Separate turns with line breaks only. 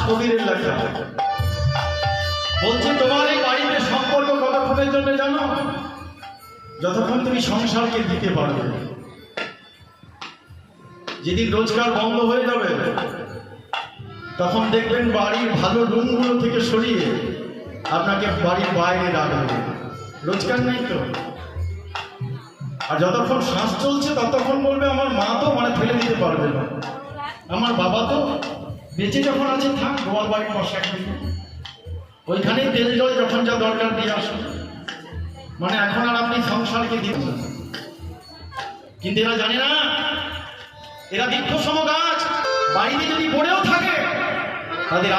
কবিরের লেখা। বলছে তোমার এই বাড়িতে সম্পর্ক কতক্ষণের জন্য জানো? যতক্ষণ তুমি সংসারকে দিতে পারবে। যেদিন রোজগার বন্ধ হয়ে যাবে তখন দেখবেন বাড়ির ভালো রুমগুলো থেকে সরিয়ে আপনাকে বাড়ির বাইরে রাখবে, রোজগার নেই তো। আর যতক্ষণ শ্বাস চলছে ততক্ষণ বলবে আমার মা তো মানে ফেলে দিতে পারবে না, আমার বাবা তো বেঁচে যখন আছে থাক গোয়াল বাড়ির পাশে ওইখানেই তেল জল যখন যা দরকার দিয়ে আসুন। মানে এখন আর আপনি সংসারকে দিচ্ছেন, কিন্তু এরা জানে না, এরা বৃক্ষ সম গাছ, বাড়িতে যদি পড়েও থাকে তাদের